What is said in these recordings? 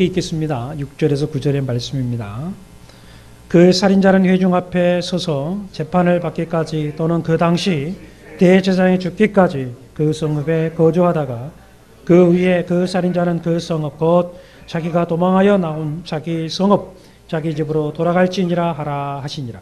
읽겠습니다. 6절에서 9절의 말씀입니다. 그 살인자는 회중 앞에 서서 재판을 받기까지 또는 그 당시 대제사장이 죽기까지 그 성읍에 거주하다가 그 위에 그 살인자는 그 성읍 곧 자기가 도망하여 나온 자기 성읍 자기 집으로 돌아갈지니라 하라 하시니라.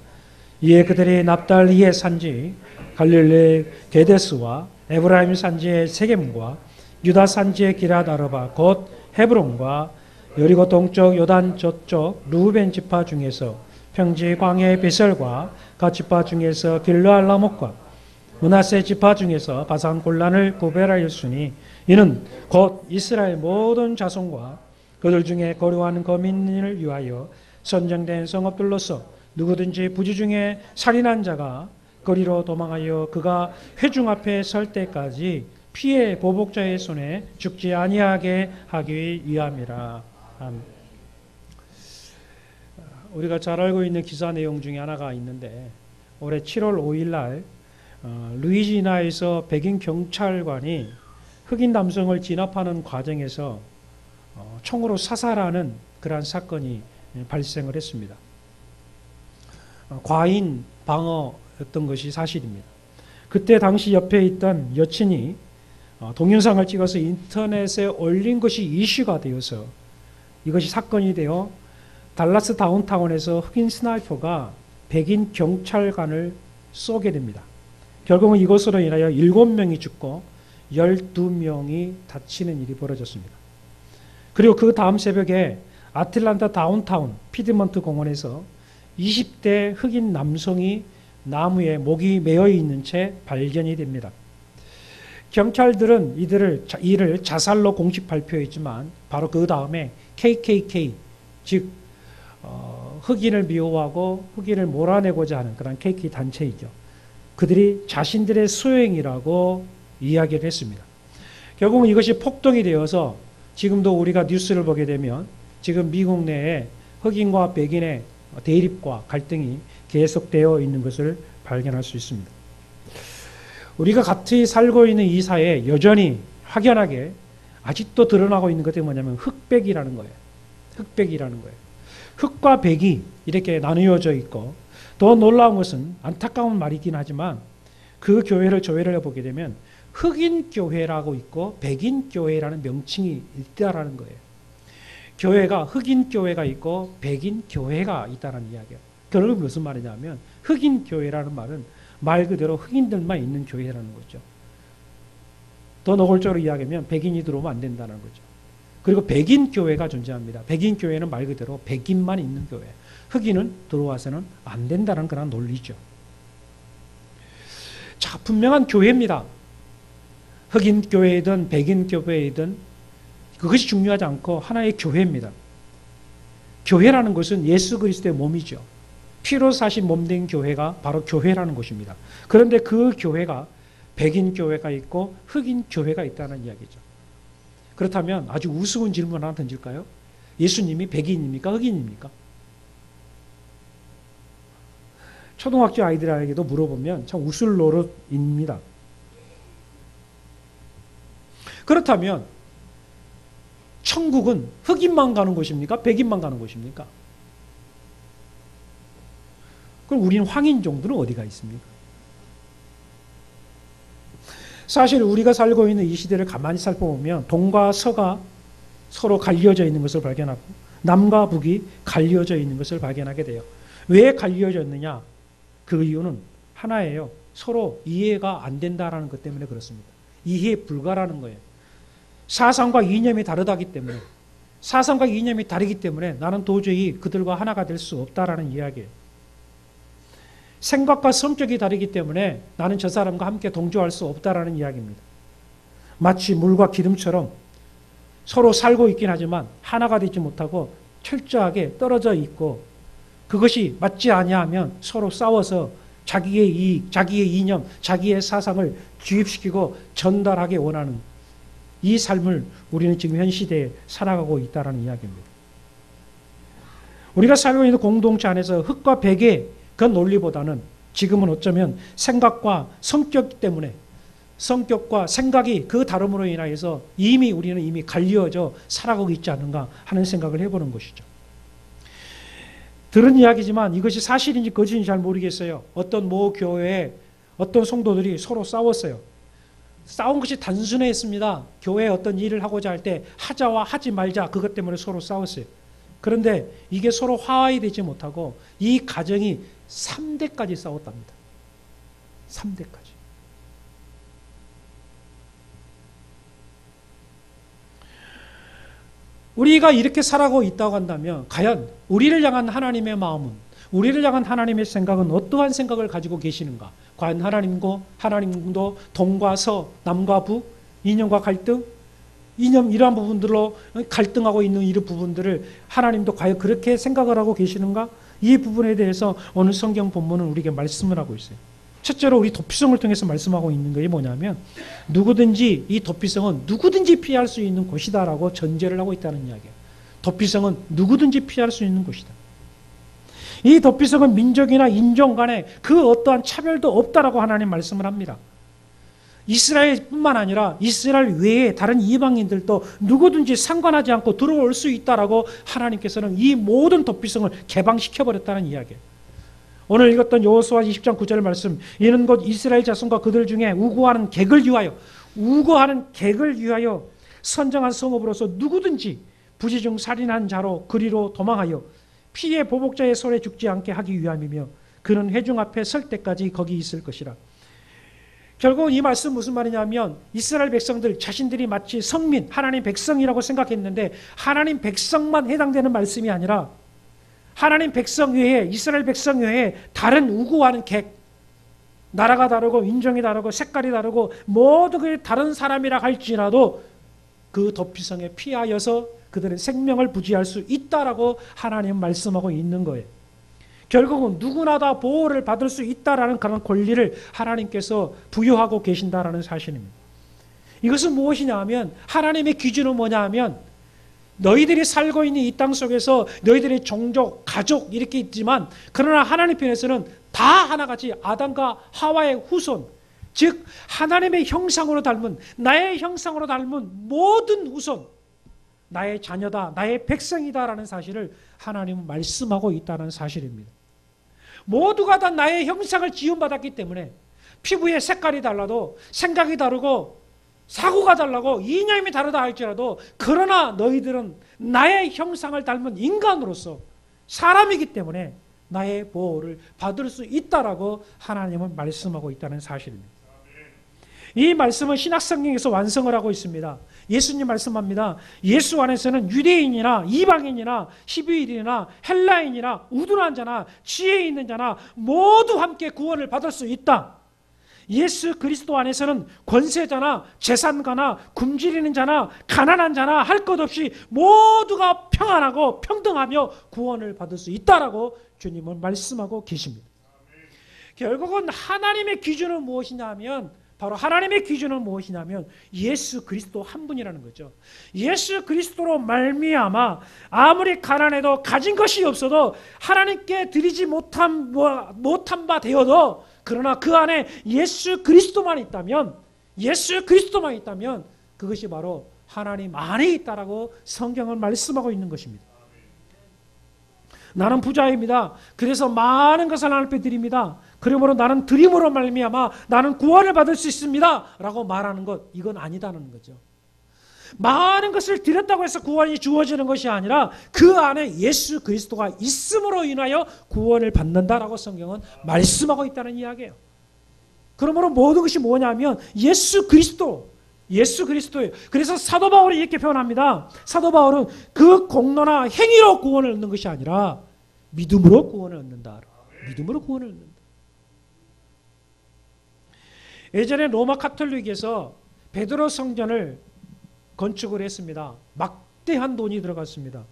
이에 그들이 납달리의 산지 갈릴리 게데스와 에브라임 산지의 세겜과 유다 산지의 기럇 아르바 곧 헤브론과 여리고 동쪽 요단 저쪽 루벤 지파 중에서 평지 광야의 베셀과 갓 지파 중에서 길르알 라못과 므낫세 지파 중에서 바산 골란을 구별하였으니 이는 곧 이스라엘 모든 자손과 그들 중에 거류하는 거민을 위하여 선정된 성읍들로서 누구든지 부지 중에 살인한 자가 거리로 도망하여 그가 회중 앞에 설 때까지 피해 보복자의 손에 죽지 아니하게 하기 위함이라. 우리가 잘 알고 있는 기사 내용 중에 하나가 있는데 올해 7월 5일 날 루이지애나에서 백인 경찰관이 흑인 남성을 진압하는 과정에서 총으로 사살하는 그러한 사건이 발생을 했습니다. 과인 방어였던 것이 사실입니다. 그때 당시 옆에 있던 여친이 동영상을 찍어서 인터넷에 올린 것이 이슈가 되어서 이것이 사건이 되어 달라스 다운타운에서 흑인 스나이퍼가 백인 경찰관을 쏘게 됩니다. 결국은 이것으로 인하여 7명이 죽고 12명이 다치는 일이 벌어졌습니다. 그리고 그 다음 새벽에 아틀란타 다운타운 피드먼트 공원에서 20대 흑인 남성이 나무에 목이 매어 있는 채 발견이 됩니다. 경찰들은 이를 자살로 공식 발표했지만 바로 그 다음에 KKK 즉 흑인을 미워하고 흑인을 몰아내고자 하는 그런 KK 단체이죠. 그들이 자신들의 소행이라고 이야기를 했습니다. 결국은 이것이 폭동이 되어서 지금도 우리가 뉴스를 보게 되면 지금 미국 내에 흑인과 백인의 대립과 갈등이 계속되어 있는 것을 발견할 수 있습니다. 우리가 같이 살고 있는 이 사회에 여전히 확연하게 아직도 드러나고 있는 것이 뭐냐면 흑백이라는 거예요. 흑백이라는 거예요. 흑과 백이 이렇게 나누어져 있고 더 놀라운 것은 안타까운 말이긴 하지만 그 조회를 해보게 되면 흑인 교회라고 있고 백인 교회라는 명칭이 있다라는 거예요. 교회가 흑인 교회가 있고 백인 교회가 있다는 이야기예요. 결국 무슨 말이냐면 흑인 교회라는 말은 말 그대로 흑인들만 있는 교회라는 거죠. 더 노골적으로 이야기하면 백인이 들어오면 안 된다는 거죠. 그리고 백인 교회가 존재합니다. 백인 교회는 말 그대로 백인만 있는 교회. 흑인은 들어와서는 안 된다는 그런 논리죠. 자, 분명한 교회입니다. 흑인 교회이든 백인 교회이든 그것이 중요하지 않고 하나의 교회입니다. 교회라는 것은 예수 그리스도의 몸이죠. 피로 사신 몸된 교회가 바로 교회라는 것입니다. 그런데 그 교회가 백인 교회가 있고 흑인 교회가 있다는 이야기죠. 그렇다면 아주 우스운 질문 하나 던질까요? 예수님이 백인입니까? 흑인입니까? 초등학교 아이들에게도 물어보면 참 웃을 노릇입니다. 그렇다면 천국은 흑인만 가는 곳입니까? 백인만 가는 곳입니까? 그럼 우리는 황인 정도는 어디가 있습니까? 사실 우리가 살고 있는 이 시대를 가만히 살펴보면 동과 서가 서로 갈려져 있는 것을 발견하고 남과 북이 갈려져 있는 것을 발견하게 돼요. 왜 갈려져 있느냐? 그 이유는 하나예요. 서로 이해가 안 된다는 것 때문에 그렇습니다. 이해 불가라는 거예요. 사상과 이념이 다르다기 때문에 사상과 이념이 다르기 때문에 나는 도저히 그들과 하나가 될 수 없다라는 이야기예요. 생각과 성격이 다르기 때문에 나는 저 사람과 함께 동조할 수 없다라는 이야기입니다. 마치 물과 기름처럼 서로 살고 있긴 하지만 하나가 되지 못하고 철저하게 떨어져 있고 그것이 맞지 아니하면 서로 싸워서 자기의 이익, 자기의 이념, 자기의 사상을 주입시키고 전달하기 원하는 이 삶을 우리는 지금 현 시대에 살아가고 있다는 이야기입니다. 우리가 살고 있는 공동체 안에서 흑과 백의 그 논리보다는 지금은 어쩌면 생각과 성격 때문에 성격과 생각이 그 다름으로 인하여서 우리는 이미 갈리어져 살아가고 있지 않은가 하는 생각을 해보는 것이죠. 들은 이야기지만 이것이 사실인지 거짓인지 잘 모르겠어요. 어떤 모 교회에 어떤 성도들이 서로 싸웠어요. 싸운 것이 단순했습니다. 교회에 어떤 일을 하고자 할 때 하자와 하지 말자, 그것 때문에 서로 싸웠어요. 그런데 이게 서로 화합이 되지 못하고 이 가정이 3대까지 싸웠답니다. 3대까지. 우리가 이렇게 살아가고 있다고 한다면 과연 우리를 향한 하나님의 마음은, 우리를 향한 하나님의 생각은 어떠한 생각을 가지고 계시는가? 과연 하나님도 동과 서, 남과 북, 이념과 갈등, 이러한 부분들로 갈등하고 있는 이런 부분들을 하나님도 과연 그렇게 생각을 하고 계시는가? 이 부분에 대해서 오늘 성경 본문은 우리에게 말씀을 하고 있어요. 첫째로 우리 도피성을 통해서 말씀하고 있는 것이 뭐냐면 이 도피성은 누구든지 피할 수 있는 곳이다라고 전제를 하고 있다는 이야기예요. 도피성은 누구든지 피할 수 있는 곳이다. 이 도피성은 민족이나 인종 간에 그 어떠한 차별도 없다라고 하나님 말씀을 합니다. 이스라엘뿐만 아니라 이스라엘 외에 다른 이방인들도 누구든지 상관하지 않고 들어올 수 있다라고 하나님께서는 이 모든 도피성을 개방시켜버렸다는 이야기예요. 오늘 읽었던 여호수아 20장 9절 말씀, 이는 곧 이스라엘 자손과 그들 중에 우고하는 객을 위하여 선정한 성읍으로서 누구든지 부지중 살인한 자로 그리로 도망하여 피의 보복자의 손에 죽지 않게 하기 위함이며 그는 회중 앞에 설 때까지 거기 있을 것이라. 결국 이 말씀 무슨 말이냐면 이스라엘 백성들 자신들이 마치 성민, 하나님 백성이라고 생각했는데 하나님 백성만 해당되는 말씀이 아니라 하나님 백성 외에, 이스라엘 백성 외에 다른 우고하는 객, 나라가 다르고 인종이 다르고 색깔이 다르고 모두 그 다른 사람이라 할지라도 그 도피성에 피하여서 그들의 생명을 부지할 수 있다라고 하나님 말씀하고 있는 거예요. 결국은 누구나 다 보호를 받을 수 있다라는 그런 권리를 하나님께서 부여하고 계신다라는 사실입니다. 이것은 무엇이냐 하면 하나님의 기준은 뭐냐 하면 너희들이 살고 있는 이 땅 속에서 너희들의 종족, 가족 이렇게 있지만 그러나 하나님 편에서는 다 하나같이 아담과 하와의 후손, 즉 하나님의 형상으로 닮은, 나의 형상으로 닮은 모든 후손, 나의 자녀다, 나의 백성이다라는 사실을 하나님은 말씀하고 있다는 사실입니다. 모두가 다 나의 형상을 지음받았기 때문에 피부의 색깔이 달라도 생각이 다르고 사고가 달라고 이념이 다르다 할지라도 그러나 너희들은 나의 형상을 닮은 인간으로서 사람이기 때문에 나의 보호를 받을 수 있다라고 하나님은 말씀하고 있다는 사실입니다. 이 말씀은 신약성경에서 완성을 하고 있습니다. 예수님 말씀합니다. 예수 안에서는 유대인이나 이방인이나 히브리인이나 헬라인이나 우둔한 자나 지혜 있는 자나 모두 함께 구원을 받을 수 있다. 예수 그리스도 안에서는 권세자나 재산가나 굶주리는 자나 가난한 자나 할 것 없이 모두가 평안하고 평등하며 구원을 받을 수 있다라고 주님은 말씀하고 계십니다. 결국은 하나님의 기준은 무엇이냐면 바로 하나님의 기준은 무엇이냐면 예수 그리스도 한 분이라는 거죠. 예수 그리스도로 말미암아 아무리 가난해도 가진 것이 없어도 하나님께 드리지 못한 바 되어도 그러나 그 안에 예수 그리스도만 있다면 그것이 바로 하나님 안에 있다라고 성경은 말씀하고 있는 것입니다. 나는 부자입니다. 그래서 많은 것을 하나님 앞에 드립니다. 그러므로 나는 드림으로 말미암아 나는 구원을 받을 수 있습니다 라고 말하는 것, 이건 아니다는 거죠. 많은 것을 드렸다고 해서 구원이 주어지는 것이 아니라 그 안에 예수 그리스도가 있음으로 인하여 구원을 받는다라고 성경은 말씀하고 있다는 이야기예요. 그러므로 모든 것이 뭐냐면 예수 그리스도예요. 그래서 사도 바울이 이렇게 표현합니다. 사도 바울은 그 공로나 행위로 구원을 얻는 것이 아니라 믿음으로 구원을 얻는다. 믿음으로 구원을 얻는다. 예전에 로마 카톨릭에서 베드로 성전을 건축을 했습니다. 막대한 돈이 들어갔습니다.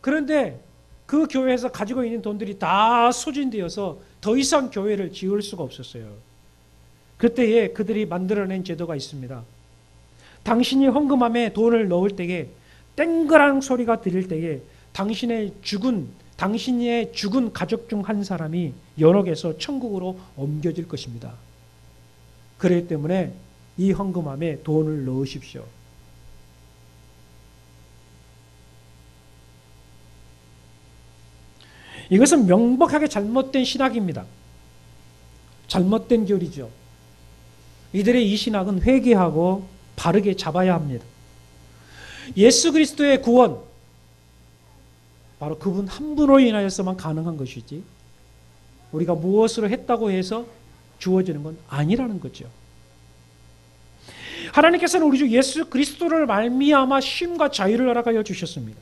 그런데 그 교회에서 가지고 있는 돈들이 다 소진되어서 더 이상 교회를 지을 수가 없었어요. 그때에 그들이 만들어낸 제도가 있습니다. 당신이 헌금함에 돈을 넣을 때에 땡그랑 소리가 들릴 때에 당신의 죽은 가족 중 한 사람이 연옥에서 천국으로 옮겨질 것입니다. 그렇기 때문에 이 헌금함에 돈을 넣으십시오. 이것은 명백하게 잘못된 신학입니다. 잘못된 교리죠. 이들의 이 신학은 회개하고 바르게 잡아야 합니다. 예수 그리스도의 구원, 바로 그분 한 분으로 인하여서만 가능한 것이지 우리가 무엇으로 했다고 해서 주어지는 건 아니라는 거죠. 하나님께서는 우리 주 예수 그리스도를 말미암아 쉼과 자유를 허락하여 주셨습니다.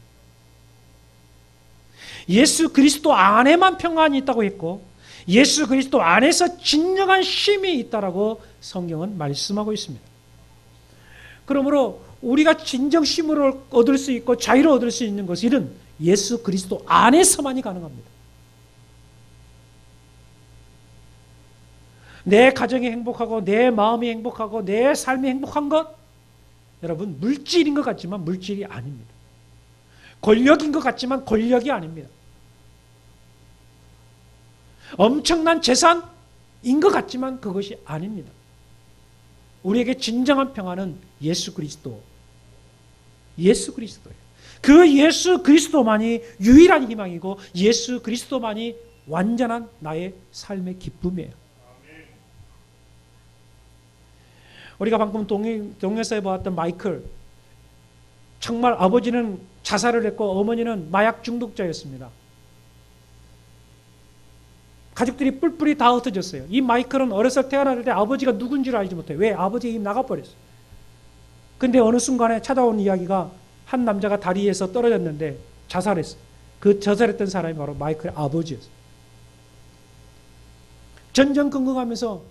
예수 그리스도 안에만 평안이 있다고 했고 예수 그리스도 안에서 진정한 쉼이 있다라고 성경은 말씀하고 있습니다. 그러므로 우리가 진정 쉼을 얻을 수 있고 자유를 얻을 수 있는 것은 예수 그리스도 안에서만이 가능합니다. 내 가정이 행복하고 내 마음이 행복하고 내 삶이 행복한 것, 여러분 물질인 것 같지만 물질이 아닙니다. 권력인 것 같지만 권력이 아닙니다. 엄청난 재산인 것 같지만 그것이 아닙니다. 우리에게 진정한 평안은 예수 그리스도, 예수 그리스도예요. 그 예수 그리스도만이 유일한 희망이고 예수 그리스도만이 완전한 나의 삶의 기쁨이에요. 우리가 방금 동영상에 보았던 마이클, 정말 아버지는 자살을 했고 어머니는 마약 중독자였습니다. 가족들이 뿔뿔이 다 흩어졌어요. 이 마이클은 어렸을 때 태어날 때 아버지가 누군지를 알지 못해요. 왜? 아버지의 힘 나가버렸어요. 근데 어느 순간에 찾아온 이야기가 한 남자가 다리에서 떨어졌는데 자살했어요. 그 자살했던 사람이 바로 마이클의 아버지였어요. 전전긍긍하면서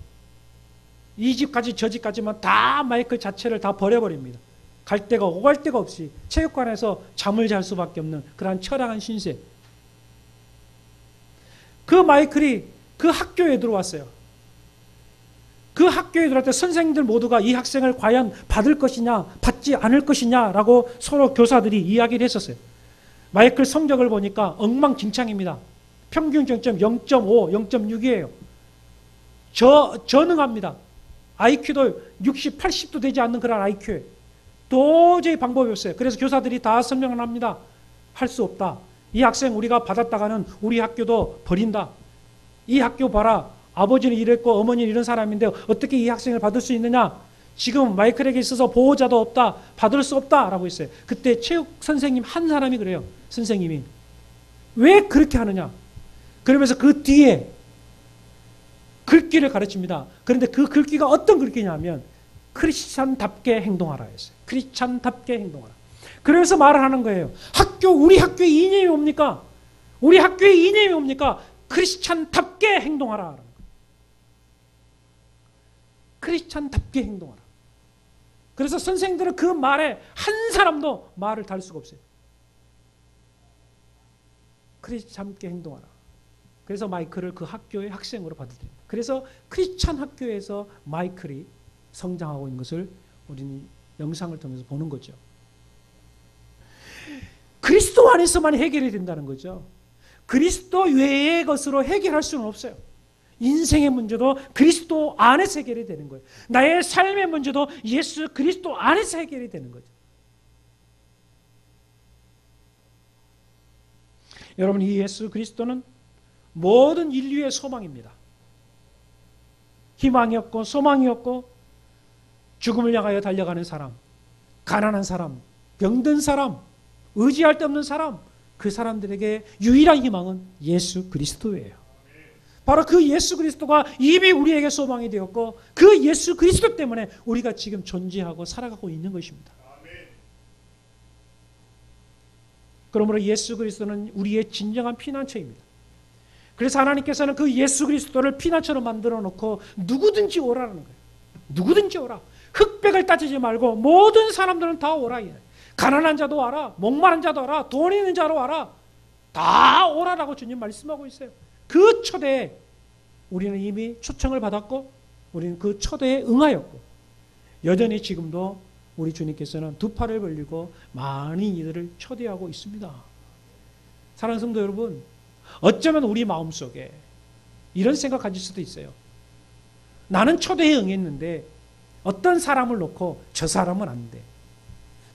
이 집까지 저 집까지만 다 마이클 자체를 다 버려버립니다. 갈 데가 오갈 데가 없이 체육관에서 잠을 잘 수밖에 없는 그러한 처량한 신세. 그 마이클이 그 학교에 들어왔어요. 그 학교에 들어올 때 선생님들 모두가 이 학생을 과연 받을 것이냐 받지 않을 것이냐라고 서로 교사들이 이야기를 했었어요. 마이클 성적을 보니까 엉망진창입니다. 평균 정점 0.5, 0.6이에요. 저능합니다. IQ도 60, 80도 되지 않는 그런 IQ에 도저히 방법이 없어요. 그래서 교사들이 다 설명을 합니다. 할 수 없다. 이 학생 우리가 받았다가는 우리 학교도 버린다. 이 학교 봐라. 아버지는 이랬고 어머니는 이런 사람인데 어떻게 이 학생을 받을 수 있느냐. 지금 마이클에게 있어서 보호자도 없다. 받을 수 없다라고 했어요. 그때 체육 선생님 한 사람이 그래요. 선생님이. 왜 그렇게 하느냐. 그러면서 그 뒤에 글귀를 가르칩니다. 그런데 그 글귀가 어떤 글귀냐면 크리스찬답게 행동하라 했어요. 크리스찬답게 행동하라. 그래서 말을 하는 거예요. 우리 학교의 이념이 뭡니까? 우리 학교의 이념이 뭡니까? 크리스찬답게 행동하라. 크리스찬답게 행동하라. 그래서 선생들은 그 말에 한 사람도 말을 달 수가 없어요. 크리스찬답게 행동하라. 그래서 마이클을 그 학교의 학생으로 받아들입니다. 그래서 크리스찬 학교에서 마이클이 성장하고 있는 것을 우리는 영상을 통해서 보는 거죠. 그리스도 안에서만 해결이 된다는 거죠. 그리스도 외의 것으로 해결할 수는 없어요. 인생의 문제도 그리스도 안에서 해결이 되는 거예요. 나의 삶의 문제도 예수 그리스도 안에서 해결이 되는 거죠. 여러분, 이 예수 그리스도는 모든 인류의 소망입니다. 희망이 없고 소망이 없고 죽음을 향하여 달려가는 사람, 가난한 사람, 병든 사람, 의지할 데 없는 사람, 그 사람들에게 유일한 희망은 예수 그리스도예요. 바로 그 예수 그리스도가 이미 우리에게 소망이 되었고 그 예수 그리스도 때문에 우리가 지금 존재하고 살아가고 있는 것입니다. 그러므로 예수 그리스도는 우리의 진정한 피난처입니다. 그래서 하나님께서는 그 예수 그리스도를 피난처로 만들어 놓고 누구든지 오라는 거예요. 누구든지 오라. 흑백을 따지지 말고 모든 사람들은 다 오라. 가난한 자도 와라. 목마른 자도 와라. 돈 있는 자로 와라. 다 오라라고 주님 말씀하고 있어요. 그 초대에 우리는 이미 초청을 받았고 우리는 그 초대에 응하였고 여전히 지금도 우리 주님께서는 두 팔을 벌리고 많은 이들을 초대하고 있습니다. 사랑하는 성도 여러분, 어쩌면 우리 마음속에 이런 생각 가질 수도 있어요. 나는 초대에 응했는데 어떤 사람을 놓고 저 사람은 안 돼,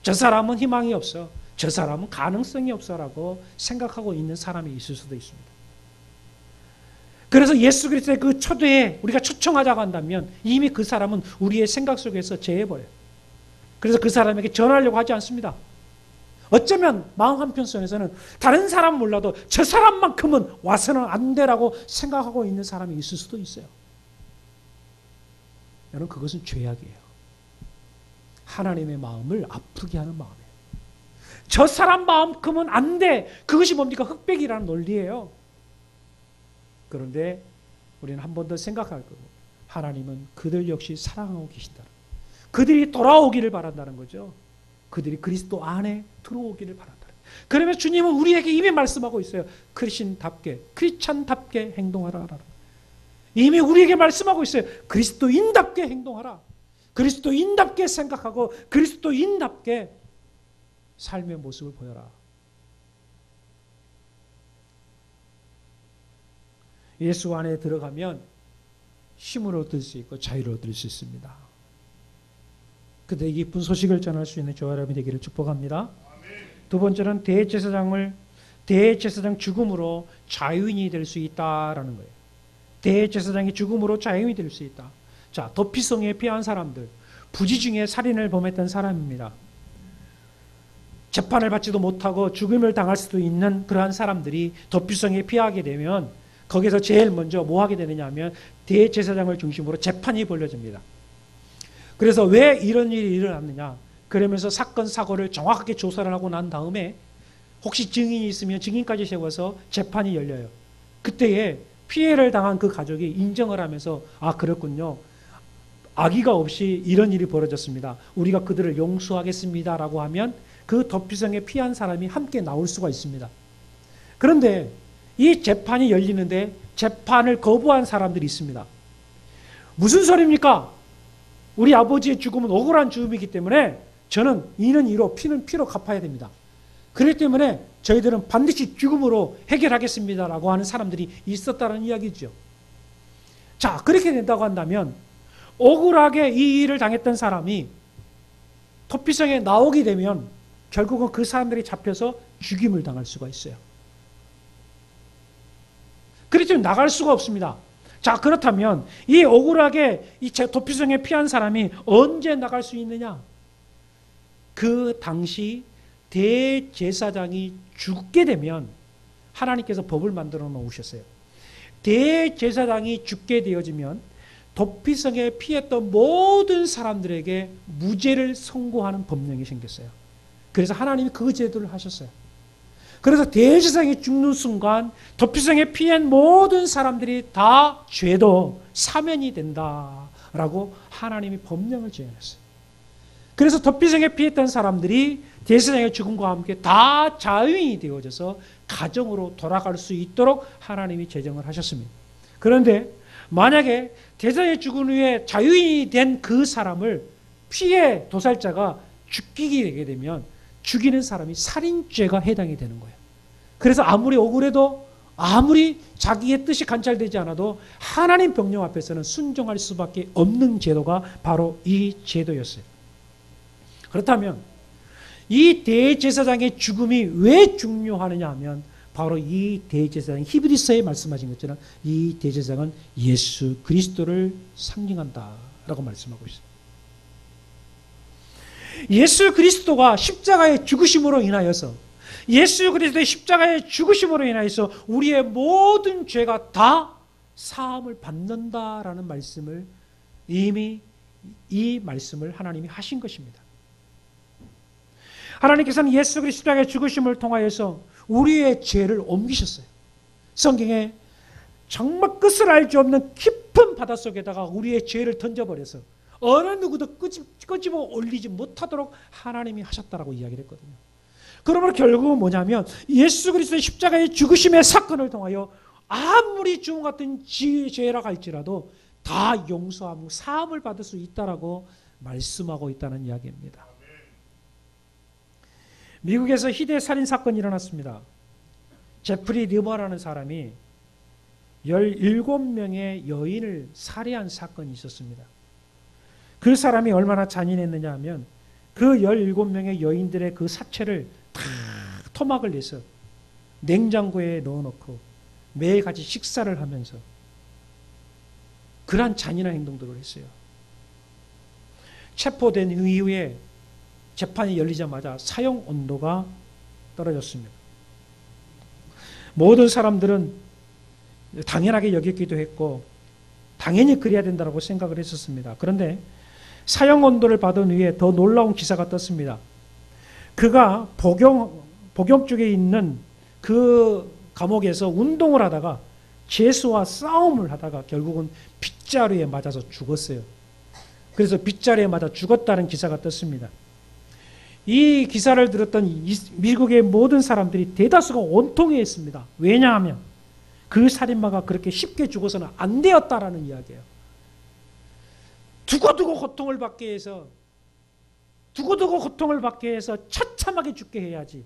저 사람은 희망이 없어, 저 사람은 가능성이 없어라고 생각하고 있는 사람이 있을 수도 있습니다. 그래서 예수 그리스도의 그 초대에 우리가 초청하자고 한다면 이미 그 사람은 우리의 생각 속에서 제해버려요. 그래서 그 사람에게 전하려고 하지 않습니다. 어쩌면 마음 한편에서는 다른 사람은 몰라도 저 사람만큼은 와서는 안 되라고 생각하고 있는 사람이 있을 수도 있어요. 여러분, 그것은 죄악이에요. 하나님의 마음을 아프게 하는 마음이에요. 저 사람만큼은 안 돼. 그것이 뭡니까? 흑백이라는 논리예요. 그런데 우리는 한 번 더 생각할 거고, 하나님은 그들 역시 사랑하고 계신다. 그들이 돌아오기를 바란다는 거죠. 그들이 그리스도 안에 들어오기를 바란다. 그러면 주님은 우리에게 이미 말씀하고 있어요. 크리스찬답게 행동하라. 이미 우리에게 말씀하고 있어요. 그리스도인답게 행동하라. 그리스도인답게 생각하고 그리스도인답게 삶의 모습을 보여라. 예수 안에 들어가면 힘을 얻을 수 있고 자유를 얻을 수 있습니다. 그때 기쁜 소식을 전할 수 있는 저와 여러분이 되기를 축복합니다. 두 번째는 대제사장 죽음으로 자유인이 될 수 있다라는 거예요. 대제사장이 죽음으로 자유인이 될 수 있다. 자, 도피성에 피한 사람들, 부지 중에 살인을 범했던 사람입니다. 재판을 받지도 못하고 죽음을 당할 수도 있는 그러한 사람들이 도피성에 피하게 되면 거기서 제일 먼저 뭐 하게 되느냐 하면 대제사장을 중심으로 재판이 벌려집니다. 그래서 왜 이런 일이 일어났느냐, 그러면서 사건 사고를 정확하게 조사를 하고 난 다음에 혹시 증인이 있으면 증인까지 세워서 재판이 열려요. 그때에 피해를 당한 그 가족이 인정을 하면서 아, 그렇군요, 악의가 없이 이런 일이 벌어졌습니다, 우리가 그들을 용서하겠습니다 라고 하면 그 도피성에 피한 사람이 함께 나올 수가 있습니다. 그런데 이 재판이 열리는데 재판을 거부한 사람들이 있습니다. 무슨 소리입니까? 우리 아버지의 죽음은 억울한 죽음이기 때문에 저는 이는 이로 피는 피로 갚아야 됩니다. 그렇기 때문에 저희들은 반드시 죽음으로 해결하겠습니다라고 하는 사람들이 있었다는 이야기죠. 자, 그렇게 된다고 한다면 억울하게 이 일을 당했던 사람이 토피성에 나오게 되면 결국은 그 사람들이 잡혀서 죽임을 당할 수가 있어요. 그렇기 때문에 나갈 수가 없습니다. 자, 그렇다면 이 억울하게 이 도피성에 피한 사람이 언제 나갈 수 있느냐? 그 당시 대제사장이 죽게 되면 하나님께서 법을 만들어 놓으셨어요. 대제사장이 죽게 되어지면 도피성에 피했던 모든 사람들에게 무죄를 선고하는 법령이 생겼어요. 그래서 하나님이 그 제도를 하셨어요. 그래서 대제사장이 죽는 순간 도피성에 피한 모든 사람들이 다 죄도 사면이 된다라고 하나님이 법령을 지어냈어요. 그래서 도피성에 피했던 사람들이 대제사장의 죽음과 함께 다 자유인이 되어져서 가정으로 돌아갈 수 있도록 하나님이 제정을 하셨습니다. 그런데 만약에 대제사장의 죽은 후에 자유인이 된 그 사람을 피해 도살자가 죽이게 되게 되면 죽이는 사람이 살인죄가 해당이 되는 거예요. 그래서 아무리 억울해도 아무리 자기의 뜻이 관찰되지 않아도 하나님 병령 앞에서는 순종할 수밖에 없는 제도가 바로 이 제도였어요. 그렇다면 이 대제사장의 죽음이 왜 중요하느냐 하면 바로 이 대제사장, 히브리서에 말씀하신 것처럼 이 대제사장은 예수 그리스도를 상징한다라고 말씀하고 있습니다. 예수 그리스도가 십자가의 죽으심으로 인하여서 예수 그리스도의 십자가의 죽으심으로 인하여서 우리의 모든 죄가 다 사함을 받는다라는 말씀을 이미 이 말씀을 하나님이 하신 것입니다. 하나님께서는 예수 그리스도의 십자가의 죽으심을 통하여서 우리의 죄를 옮기셨어요. 성경에 정말 끝을 알 수 없는 깊은 바닷속에다가 우리의 죄를 던져버려서 어느 누구도 끄집어 올리지 못하도록 하나님이 하셨다라고 이야기를 했거든요. 그러므로 결국은 뭐냐면 예수 그리스도의 십자가의 죽으심의 사건을 통하여 아무리 주문 같은 죄라고 할지라도 다 용서하고 사함을 받을 수 있다라고 말씀하고 있다는 이야기입니다. 미국에서 희대 살인 사건이 일어났습니다. 제프리 리버라는 사람이 17명의 여인을 살해한 사건이 있었습니다. 그 사람이 얼마나 잔인했느냐 하면 그 17명의 여인들의 그 사체를 다 토막을 내서 냉장고에 넣어놓고 매일같이 식사를 하면서 그러한 잔인한 행동들을 했어요. 체포된 이후에 재판이 열리자마자 사형 온도가 떨어졌습니다. 모든 사람들은 당연하게 여겼기도 했고 당연히 그래야 된다고 생각을 했었습니다. 그런데 사형 온도를 받은 후에 더 놀라운 기사가 떴습니다. 그가 복역 쪽에 있는 그 감옥에서 운동을 하다가 죄수와 싸움을 하다가 결국은 빗자루에 맞아서 죽었어요. 그래서 빗자루에 맞아 죽었다는 기사가 떴습니다. 이 기사를 들었던 미국의 모든 사람들이 대다수가 원통해했습니다. 왜냐하면 그 살인마가 그렇게 쉽게 죽어서는 안 되었다라는 이야기예요. 두고두고 고통을 받게 해서 처참하게 죽게 해야지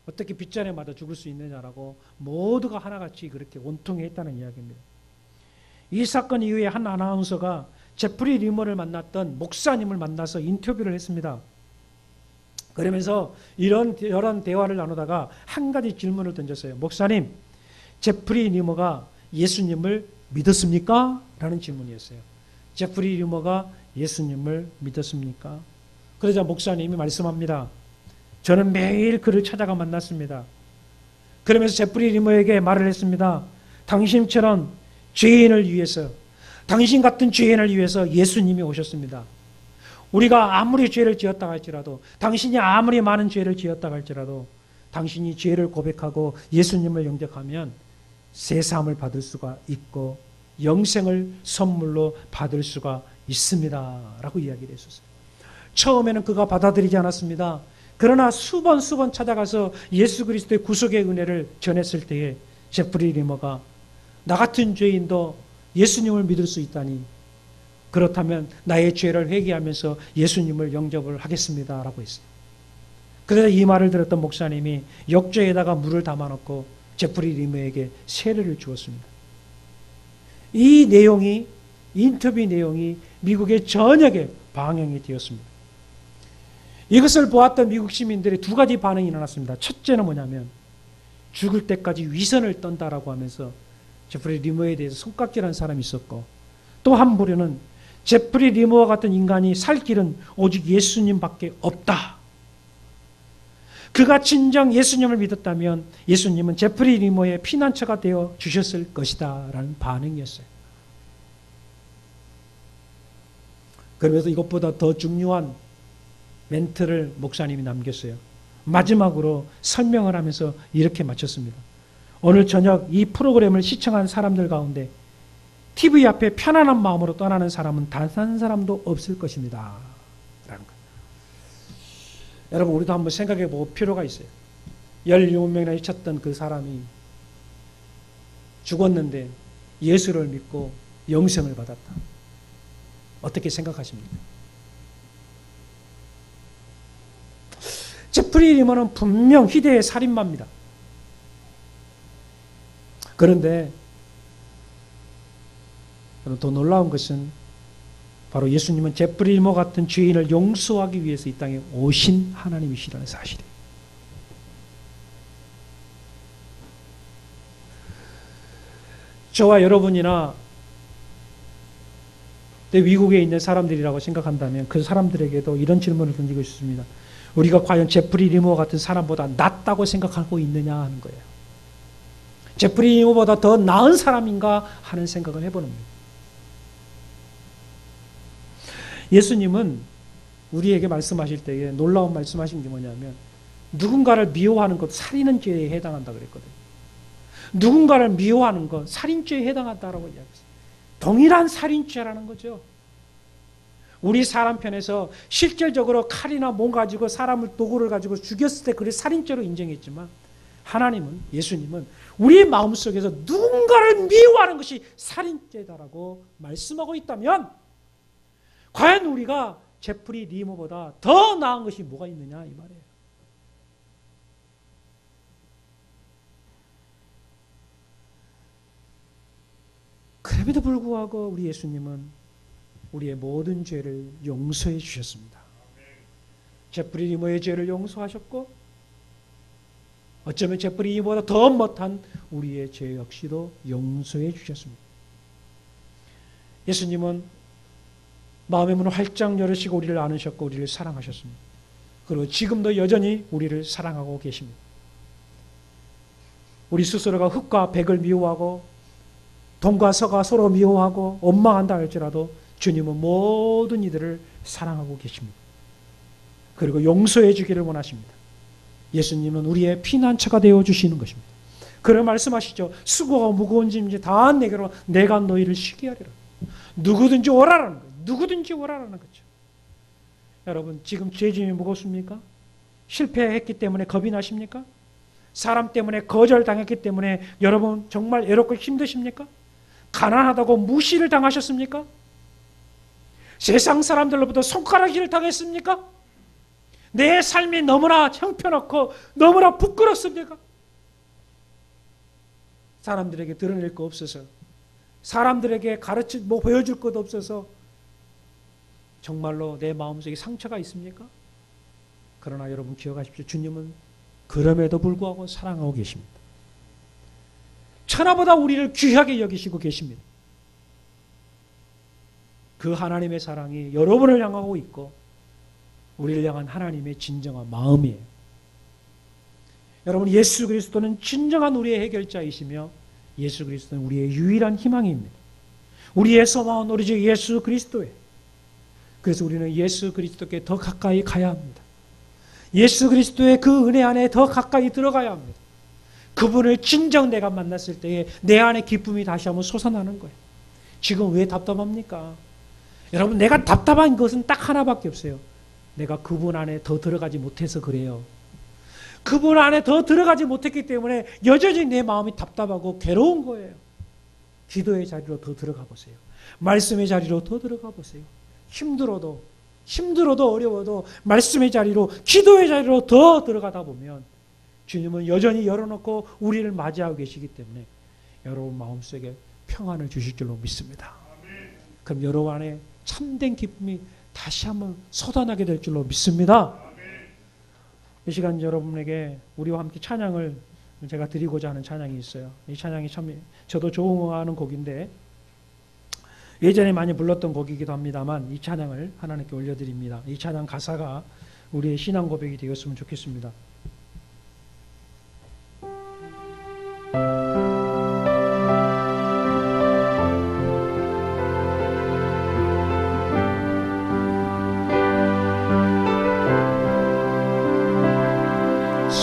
어떻게 빗자루에 맞아 죽을 수 있느냐라고 모두가 하나같이 그렇게 원통해했다는 이야기입니다. 이 사건 이후에 한 아나운서가 제프리 리머를 만났던 목사님을 만나서 인터뷰를 했습니다. 그러면서 이런 대화를 나누다가 한 가지 질문을 던졌어요. 목사님, 제프리 리머가 예수님을 믿었습니까? 라는 질문이었어요. 제프리 리머가 예수님을 믿었습니까? 그러자 목사님이 말씀합니다. 저는 매일 그를 찾아가 만났습니다. 그러면서 제프리 리머에게 말을 했습니다. 당신처럼 죄인을 위해서, 당신 같은 죄인을 위해서 예수님이 오셨습니다. 우리가 아무리 죄를 지었다 할지라도, 당신이 아무리 많은 죄를 지었다 할지라도 당신이 죄를 고백하고 예수님을 영접하면 세사함을 받을 수가 있고 영생을 선물로 받을 수가 있습니다. 라고 이야기를 했었어요. 처음에는 그가 받아들이지 않았습니다. 그러나 수번 찾아가서 예수 그리스도의 구속의 은혜를 전했을 때에 제프리 리머가 나 같은 죄인도 예수님을 믿을 수 있다니, 그렇다면 나의 죄를 회개하면서 예수님을 영접을 하겠습니다. 라고 했어요. 그래서 이 말을 들었던 목사님이 욕조에다가 물을 담아놓고 제프리 리머에게 세례를 주었습니다. 이 내용이, 인터뷰 내용이 미국의 전역에 방영이 되었습니다. 이것을 보았던 미국 시민들의 두 가지 반응이 일어났습니다. 첫째는 뭐냐면 죽을 때까지 위선을 떤다라고 하면서 제프리 리머에 대해서 손깍질한 사람이 있었고, 또 한 부류는 제프리 리머와 같은 인간이 살 길은 오직 예수님밖에 없다. 그가 진정 예수님을 믿었다면 예수님은 제프리 리머의 피난처가 되어 주셨을 것이다 라는 반응이었어요. 그러면서 이것보다 더 중요한 멘트를 목사님이 남겼어요. 마지막으로 설명을 하면서 이렇게 마쳤습니다. 오늘 저녁 이 프로그램을 시청한 사람들 가운데 TV 앞에 편안한 마음으로 떠나는 사람은 단 한 사람도 없을 것입니다. 라는 거예요. 여러분, 우리도 한번 생각해 볼 필요가 있어요. 17명이나 쳤던 그 사람이 죽었는데 예수를 믿고 영생을 받았다. 어떻게 생각하십니까? 제프리 리머는 분명 희대의 살인마입니다. 그런데 더 놀라운 것은 바로 예수님은 제프리 리머 같은 죄인을 용서하기 위해서 이 땅에 오신 하나님이시라는 사실이에요. 저와 여러분이나 미국에 있는 사람들이라고 생각한다면 그 사람들에게도 이런 질문을 던지고 싶습니다. 우리가 과연 제프리 리머 같은 사람보다 낫다고 생각하고 있느냐 하는 거예요. 제프리 리머보다 더 나은 사람인가 하는 생각을 해보는 겁니다. 예수님은 우리에게 말씀하실 때에 놀라운 말씀하신 게 뭐냐면 누군가를 미워하는 것 살인은 죄에 해당한다 그랬거든요. 누군가를 미워하는 것 살인죄에 해당한다라고 이야기했어요. 동일한 살인죄라는 거죠. 우리 사람 편에서 실질적으로 칼이나 몸 가지고 사람을 도구를 가지고 죽였을 때 그를 살인죄로 인정했지만 하나님은, 예수님은 우리의 마음속에서 누군가를 미워하는 것이 살인죄다라고 말씀하고 있다면 과연 우리가 제프리 리머보다 더 나은 것이 뭐가 있느냐 이 말이에요. 그럼에도 불구하고 우리 예수님은 우리의 모든 죄를 용서해 주셨습니다. 제프리 니모의 죄를 용서하셨고 어쩌면 제프리 니모보다 더 못한 우리의 죄 역시도 용서해 주셨습니다. 예수님은 마음의 문을 활짝 열으시고 우리를 안으셨고 우리를 사랑하셨습니다. 그리고 지금도 여전히 우리를 사랑하고 계십니다. 우리 스스로가 흙과 백을 미워하고 돈과 서가 서로 미워하고 원망한다 할지라도 주님은 모든 이들을 사랑하고 계십니다. 그리고 용서해 주기를 원하십니다. 예수님은 우리의 피난처가 되어주시는 것입니다. 그런 말씀하시죠. 수고가 무거운 짐인지 다 내게로 내가 너희를 쉬게 하리라. 누구든지 오라라는 거예요. 누구든지 오라라는 거죠. 여러분 지금 죄짐이 무겁습니까? 실패했기 때문에 겁이 나십니까? 사람 때문에 거절당했기 때문에 여러분 정말 외롭고 힘드십니까? 가난하다고 무시를 당하셨습니까? 세상 사람들로부터 손가락질을 당했습니까? 내 삶이 너무나 형편없고 너무나 부끄럽습니까? 사람들에게 드러낼 거 없어서 사람들에게 보여줄 것도 없어서 정말로 내 마음속에 상처가 있습니까? 그러나 여러분 기억하십시오. 주님은 그럼에도 불구하고 사랑하고 계십니다. 천하보다 우리를 귀하게 여기시고 계십니다. 그 하나님의 사랑이 여러분을 향하고 있고 우리를 향한 하나님의 진정한 마음이에요. 여러분 예수 그리스도는 진정한 우리의 해결자이시며 예수 그리스도는 우리의 유일한 희망입니다. 우리의 소망은 오로지 예수 그리스도예요. 그래서 우리는 예수 그리스도께 더 가까이 가야 합니다. 예수 그리스도의 그 은혜 안에 더 가까이 들어가야 합니다. 그분을 진정 내가 만났을 때에 내 안에 기쁨이 다시 한번 솟아나는 거예요. 지금 왜 답답합니까? 여러분 내가 답답한 것은 딱 하나밖에 없어요. 내가 그분 안에 더 들어가지 못해서 그래요. 그분 안에 더 들어가지 못했기 때문에 여전히 내 마음이 답답하고 괴로운 거예요. 기도의 자리로 더 들어가 보세요. 말씀의 자리로 더 들어가 보세요. 힘들어도 어려워도 말씀의 자리로 기도의 자리로 더 들어가다 보면 주님은 여전히 열어놓고 우리를 맞이하고 계시기 때문에 여러분 마음속에 평안을 주실 줄로 믿습니다. 그럼 여러분 안에 참된 기쁨이 다시 한번 솟아나게 될 줄로 믿습니다. 이 시간 여러분에게 우리와 함께 찬양을 제가 드리고자 하는 찬양이 있어요. 이 찬양이 참 저도 좋아하는 곡인데 예전에 많이 불렀던 곡이기도 합니다만 이 찬양을 하나님께 올려드립니다. 이 찬양 가사가 우리의 신앙 고백이 되었으면 좋겠습니다.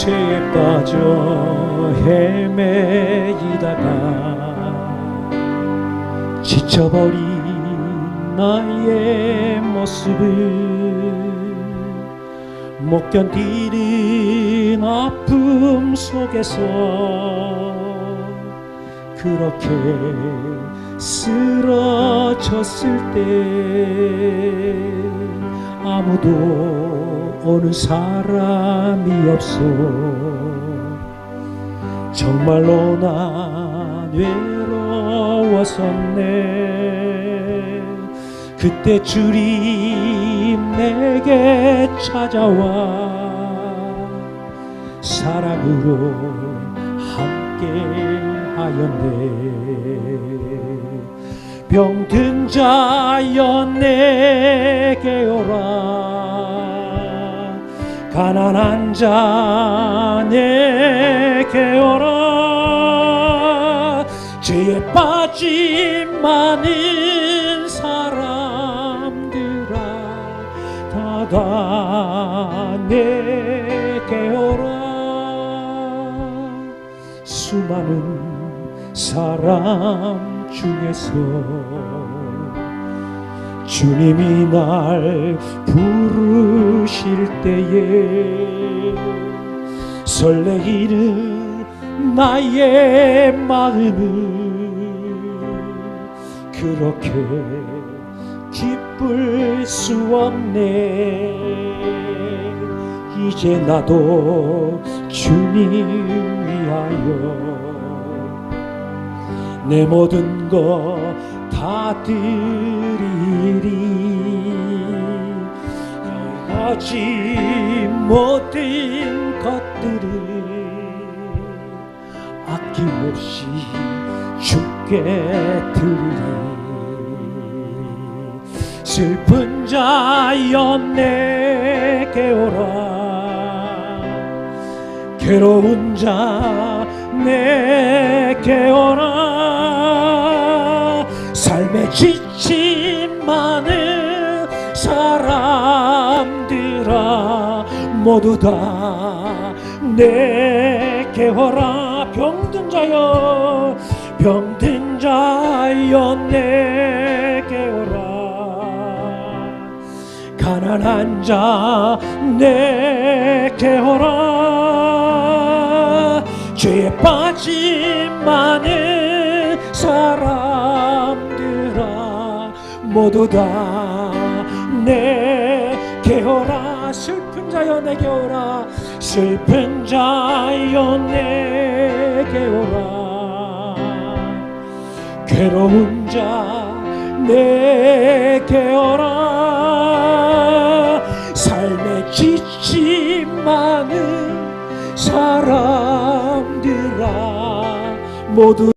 죄에 빠져 헤매이다가 지쳐버린 나의 모습을 못 견디는 아픔 속에서 그렇게 쓰러졌을 때 아무도 오는 사람이 없어 정말로 난 외로웠었네. 그때 주님 내게 찾아와 사랑으로 함께 하였네. 병든 자여 내게 오라 가난한 자 내게 오라 죄에 빠진 많은 사람들아 다 내게 오라. 수많은 사람 중에서 주님이 날 부르실 때에 설레이는 나의 마음은 그렇게 기쁠 수 없네. 이제 나도 주님 위하여 내 모든 것 다 받으리리. 여의하지 못된 것들을 아낌없이 주께 드리리. 슬픈 자여 내게 오라. 괴로운 자 내게 오라. 삶에 지친 많은 사람들아 모두 다 내게 오라. 병든 자여 병든 자여 내게 오라. 가난한 자 내게 오라. 죄에 빠진 많은 사람들아 모두 다 내게 오라. 슬픈 자여 내게 오라. 슬픈 자여 내게 오라. 괴로운 자 내게 오라. 삶에 지친 많은 사람들아 모두